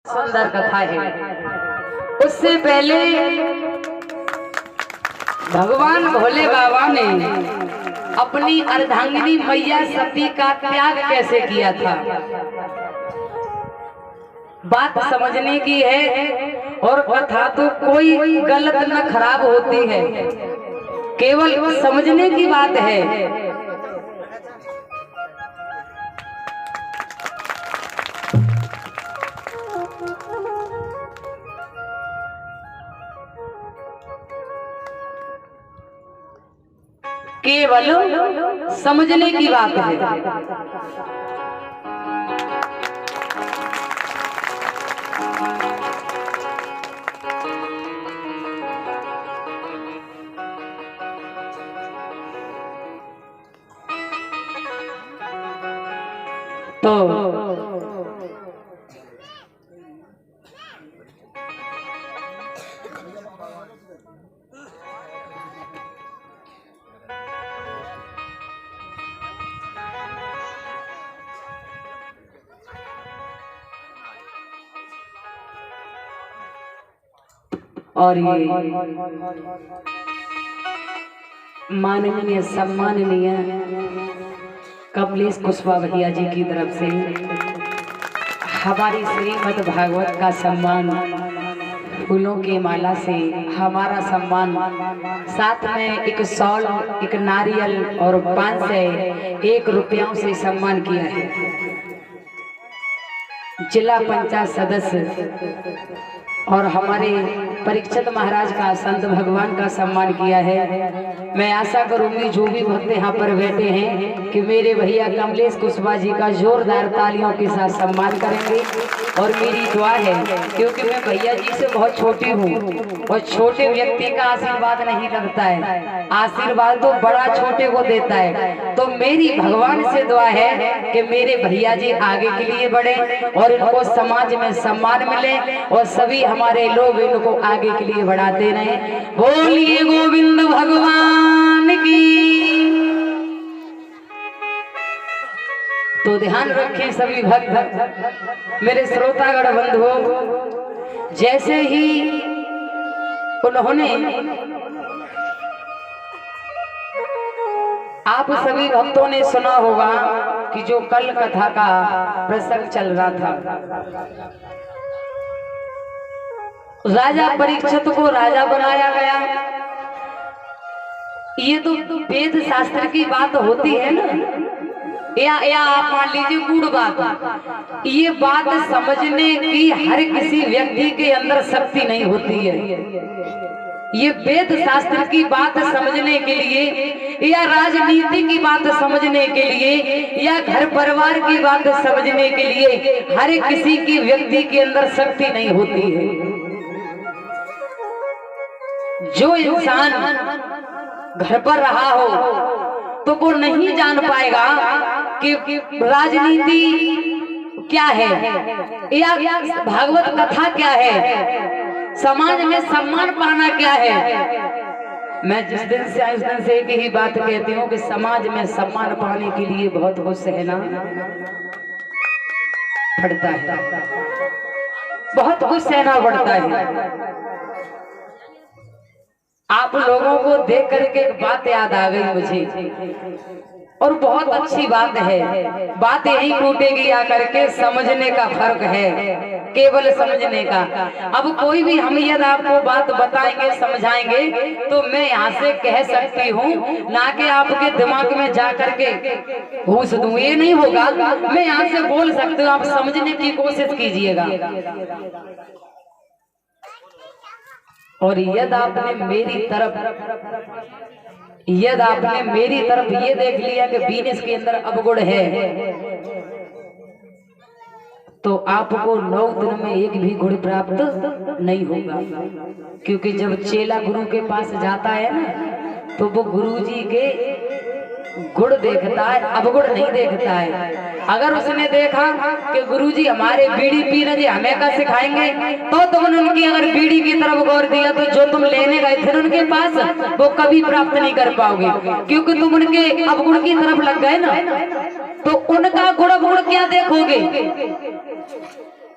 सुंदर कथा है। उससे पहले भगवान भोले बाबा ने अपनी अर्धांगिनी मैया सती का त्याग कैसे किया था, बात समझने की है। और कथा तो कोई गलत न खराब होती है, केवल समझने की बात है। केवल समझने की बात है। तो और ये माननीय सम्माननीय कमलेश कुशवाहा भैया जी की तरफ से हमारी श्रीमद् भागवत का सम्मान फूलों की माला से, हमारा सम्मान साथ में एक शॉल, एक नारियल और 501 रुपयों से सम्मान किया है। जिला पंचायत सदस्य और हमारे परीक्षित महाराज का, संत भगवान का सम्मान किया है। मैं आशा करूंगी जो भी भक्त यहाँ पर बैठे हैं कि मेरे भैया कमलेश कुशवाहा जी का जोरदार तालियों के साथ सम्मान करेंगे। और मेरी दुआ है, क्योंकि मैं भैया जी से बहुत छोटी हूँ और छोटे व्यक्ति का आशीर्वाद नहीं लगता है, आशीर्वाद तो बड़ा छोटे को देता है। तो मेरी भगवान से दुआ है कि मेरे भैया जी आगे के लिए बढ़े और इनको समाज में सम्मान मिले और सभी हमारे लोग इनको आगे के लिए बढ़ाते रहे। बोलिए गोविंद भगवान की। तो ध्यान रखें सभी भक्त, मेरे श्रोतागण बंधुओं, जैसे ही उन्होंने आप सभी भक्तों ने सुना होगा कि जो कल कथा का प्रसंग चल रहा था, राजा परीक्षित को राजा बनाया गया। ये तो वेद शास्त्र की बात होती है ना, या आप मान लीजिए गूढ़ बात। ये बात समझने की हर किसी व्यक्ति के अंदर शक्ति नहीं होती है। ये वेद शास्त्र की बात समझने के लिए या राजनीति की बात समझने के लिए या घर परिवार की बात समझने के लिए हर किसी की व्यक्ति के अंदर शक्ति नहीं होती है। जो इंसान घर पर रहा हो तो वो नहीं जान पाएगा कि राजनीति क्या है या भागवत कथा क्या है, समाज में सम्मान पाना क्या है। मैं जिस दिन से उस दिन से एक ही बात कहती हूँ कि समाज में सम्मान पाने के लिए बहुत कुछ सहना पड़ता है, बहुत कुछ सहना पड़ता है। आप लोगों को देख करके एक बात याद आ गई मुझे, और बहुत अच्छी बात है। बात यही टूटेगी आकर के, समझने का फर्क है, केवल समझने का। अब कोई भी हम यदि आपको बात बताएंगे, समझाएंगे, तो मैं यहाँ से कह सकती हूँ, ना कि आपके दिमाग में जा करके घूस दूं, ये नहीं होगा। मैं यहाँ से बोल सकती हूँ, आप समझने की कोशिश कीजिएगा। और यदि आपने मेरी तरफ ये देख लिया कि बीनस के अंदर अवगुण है, तो आपको 9 दिन में एक भी गुण प्राप्त नहीं होगा। क्योंकि जब चेला गुरु के पास जाता है ना, तो वो गुरु जी के गुण देखता है, अवगुण नहीं देखता है। अगर उसने देखा कि गुरुजी हमारे बीड़ी पी रहे, हमें क्या सिखाएंगे, तो तुमने उनकी अगर बीड़ी की तरफ गौर दिया तो जो तुम लेने गए थे उनके पास, वो कभी प्राप्त नहीं कर पाओगे, क्योंकि तुम उनके अवगुण की तरफ लग गए ना। तो उनका गुण क्या देखोगे,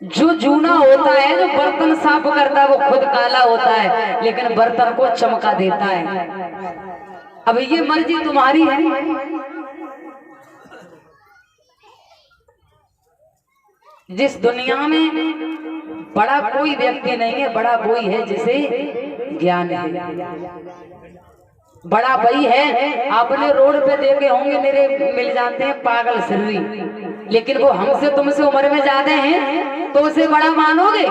जो जूना होता है, जो बर्तन साफ करता है, वो खुद काला होता है लेकिन बर्तन को चमका देता है। अब ये मर्जी तुम्हारी है। जिस दुनिया में बड़ा कोई व्यक्ति नहीं है, बड़ा वही है जिसे ज्ञान है। बड़ा वही है, आपने रोड पे देखे होंगे, मेरे मिल जाते हैं पागल सर्री, लेकिन वो हमसे तुमसे उम्र में ज्यादा हैं, तो उसे बड़ा मानोगे?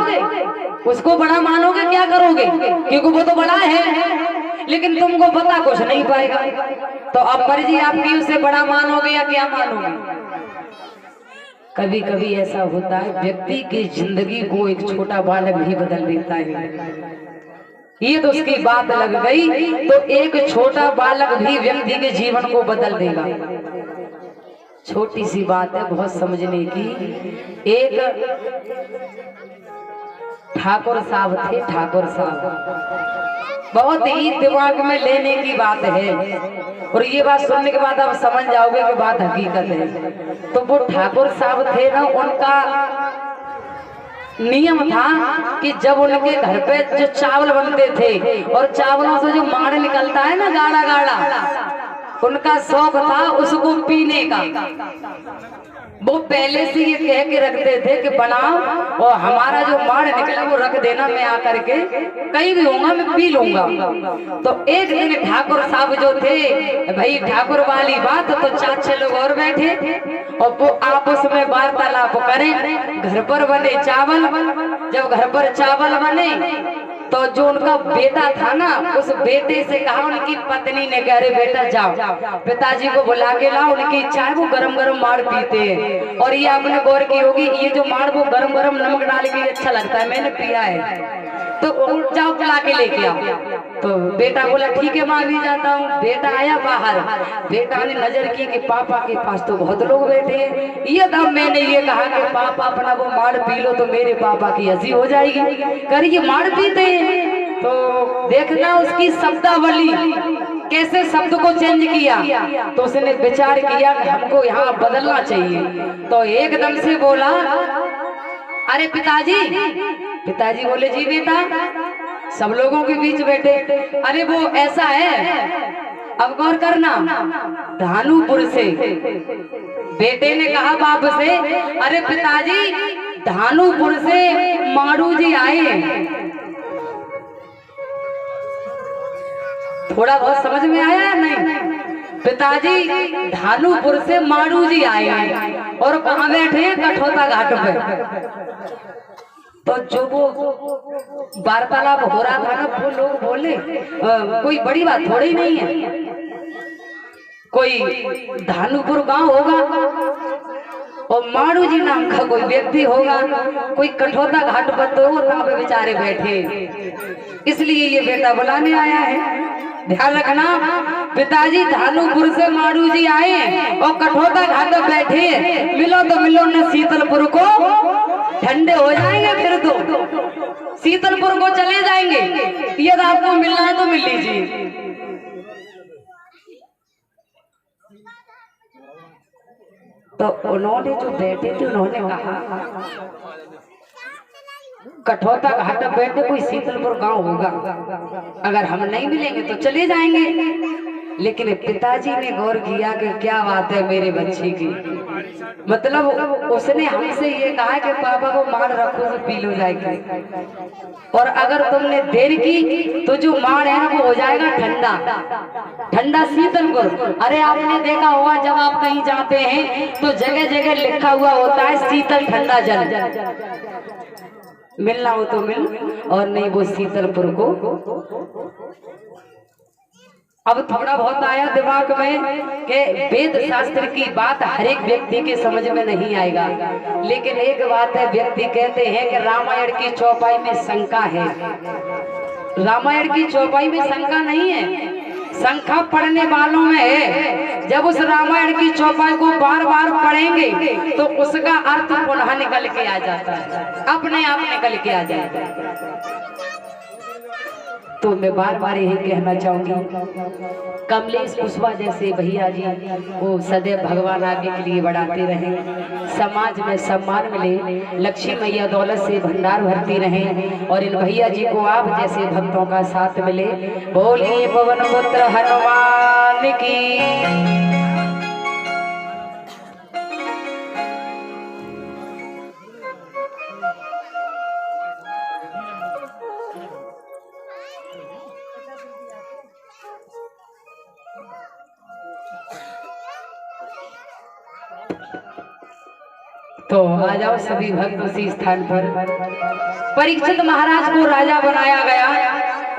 उसको बड़ा मानोगे? क्या करोगे? क्योंकि वो तो बड़ा है, लेकिन तुमको पता कुछ नहीं पाएगा। तो अब मर्जी आपकी, उसे बड़ा मानोगे या क्या मानोगे? कभी कभी ऐसा होता है, व्यक्ति की जिंदगी को एक छोटा बालक भी बदल देता है। ये तो उसकी बात लग गई, तो एक छोटा बालक भी व्यक्ति के जीवन को बदल देगा। छोटी सी बात है बहुत समझने की। एक ठाकुर साहब थे, ठाकुर साहब, बहुत ही दिमाग में लेने की बात है, और ये बात सुनने के बाद आप समझ जाओगे कि बात हकीकत है। तो वो ठाकुर साहब थे ना, उनका नियम था कि जब उनके घर पे जो चावल बनते थे और चावलों से जो माड़ निकलता है ना गाढ़ा गाढ़ा, उनका शौक था उसको पीने का। वो पहले से ये कह के रखते थे कि बनाओ और हमारा जो माड़ निकला वो रख देना, मैं आकर के कहीं भी होगा मैं पी लूंगा। तो एक दिन ठाकुर साहब जो थे, भाई ठाकुर वाली बात, तो 4-6 लोग और बैठे और वो आपस में वार्तालाप करें। घर पर बने चावल, जब घर पर चावल बने तो जो उनका बेटा था ना, उस बेटे से कहा उनकी पत्नी ने, कह रहे बेटा जाओ पिताजी को बुला के लाओ, उनकी इच्छा है वो गरम गरम माड़ पीते हैं। और ये आपने गौर की होगी, ये जो माड़ वो गरम गरम नमक डाल के अच्छा लगता है, मैंने पिया है, तो जाओ बुला के लेके आओ। तो बेटा बोला ठीक है माँ, भी जाता हूँ। बेटा आया बाहर, बेटा ने नजर की कि पापा के पास तो बहुत लोग बैठे हैं। ये तब मैंने ये कहा कि पापा अपना वो माड़ पी लो तो मेरे पापा की हंसी हो जाएगी। करिए माड़ पीते हैं, तो देखना उसकी शब्दावली कैसे शब्द को चेंज किया। तो उसने विचार किया कि हमको यहाँ बदलना चाहिए। तो एकदम से बोला, अरे पिताजी। पिताजी बोले जी बेटा। सब लोगों के बीच बैठे, अरे वो ऐसा है, अब गौर करना, धानुपुर से। बेटे ने कहा बाप से, अरे पिताजी धानुपुर से मारू जी आए। थोड़ा बहुत समझ में आया या नहीं? पिताजी धानुपुर से मारू जी आए हैं और कहाँ बैठे हैं? कठौता घाट पे। तो जो वो वार्तालाप हो रहा था ना, वो लोग बोले कोई बड़ी बात थोड़ी नहीं है, कोई धानुपुर गांव होगा और मारू जी नाम का कोई व्यक्ति होगा, कोई कठौता घाट पर तो वहां पे बेचारे बैठे, इसलिए ये बेटा बुलाने आया है। ध्यान रखना, पिताजी धानुपुर से मारू जी आए और कठौता घाट पर बैठे, मिलो तो मिलो न शीतलपुर को, ठंडे हो जाएंगे फिर तो शीतलपुर को चले जाएंगे। ये तो आपको मिलना है तो मिल लीजिए। तो उन्होंने जो बैठे थे उन्होंने कहा कठौता घाट पर बैठे कोई शीतलपुर गांव होगा, अगर हम नहीं मिलेंगे तो चले जाएंगे। लेकिन पिताजी ने गौर किया कि क्या बात है मेरे बच्चे की, मतलब उसने हमसे ये कहा कि पापा को मार रखो तो पी लो जाएगी, और अगर तुमने देर की तो जो मार है ना वो हो जाएगा ठंडा, ठंडा शीतलपुर। अरे आपने देखा होगा जब आप कहीं जाते हैं तो जगह जगह लिखा हुआ होता है शीतल ठंडा जल, मिलना हो तो मिल, और नहीं वो शीतलपुर को। अब थोड़ा बहुत आया दिमाग में कि वेद शास्त्र की बात हर एक व्यक्ति के समझ में नहीं आएगा, लेकिन एक बात है, व्यक्ति कहते हैं कि रामायण की चौपाई में शंका है। रामायण की चौपाई में शंका नहीं है, शंका पढ़ने वालों में है। जब उस रामायण की चौपाई को बार बार पढ़ेंगे तो उसका अर्थ पुनः निकल के आ जाता है, अपने आप निकल के आ जाता है। तो मैं बार बार यही कहना चाहूंगी, कमलेश कुशवाहा जैसे भैया जी वो सदैव भगवान आगे के लिए बढ़ाते रहे, समाज में सम्मान मिले, लक्ष्मी मैया दौलत से भंडार भरती रहे, और इन भैया जी को आप जैसे भक्तों का साथ मिले। बोलिए पवन पुत्र हनुमान की। तो आ जाओ सभी भक्त उसी स्थान पर। परीक्षित महाराज को राजा बनाया गया,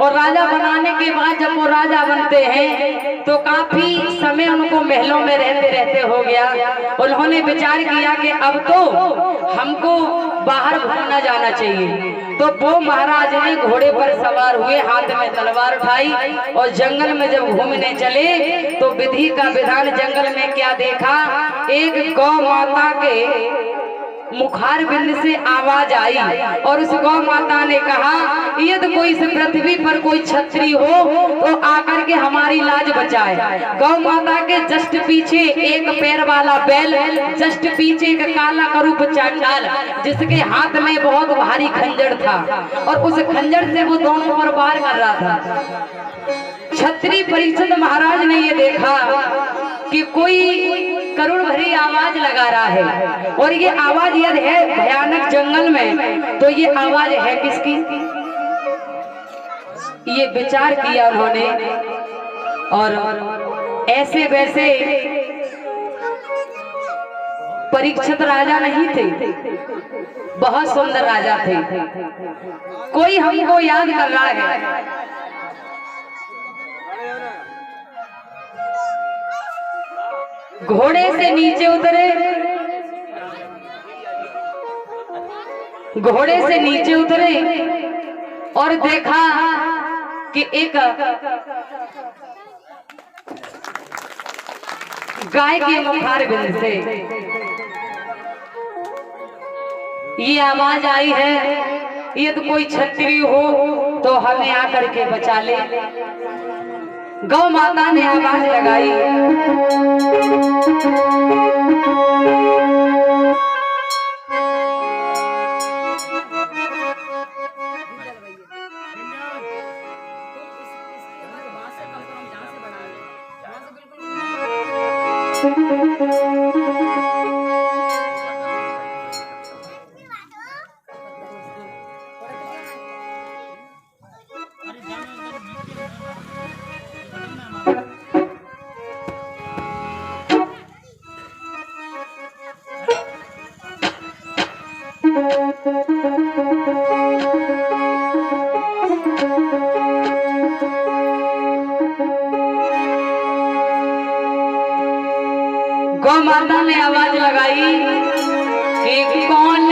और राजा बनाने के बाद जब वो राजा बनते हैं तो काफी समय उनको महलों में रहते रहते हो गया। उन्होंने विचार किया कि अब तो हमको बाहर घूमना जाना चाहिए। तो वो महाराज ने घोड़े पर सवार हुए, हाथ में तलवार उठाई, और जंगल में जब घूमने चले तो विधि का विधान जंगल में क्या देखा, एक गौ माता के मुखार बिंद से आवाज आई, और उस गौ माता ने कहा, यदि कोई इस पृथ्वी पर कोई छत्री हो तो आकर के हमारी लाज बचाए। गौ माता के जस्ट पीछे एक पैर वाला बैल, जस्ट पीछे एक काला करूप चांडाल जिसके हाथ में बहुत भारी खंजर था, और उस खंजर से वो दोनों पर वार कर रहा था। छत्री परीक्षित महाराज ने ये देखा कि कोई करुण भरी आवाज लगा रहा है, और ये आवाज यदि है भयानक जंगल में तो ये आवाज है किसकी। ये विचार किया उन्होंने, और ऐसे वैसे परीक्षित राजा नहीं थे, बहुत सुंदर राजा थे। कोई हमको याद कर रहा है। घोड़े से नीचे उतरे, घोड़े से नीचे उतरे और देखा कि एक गाय के मुखार बिंद से ये आवाज आई है, ये तो कोई छत्री हो तो हमें आकर के बचा ले। गौ माता ने आवाज लगाई, गौ माता ने आवाज लगाई कि कौन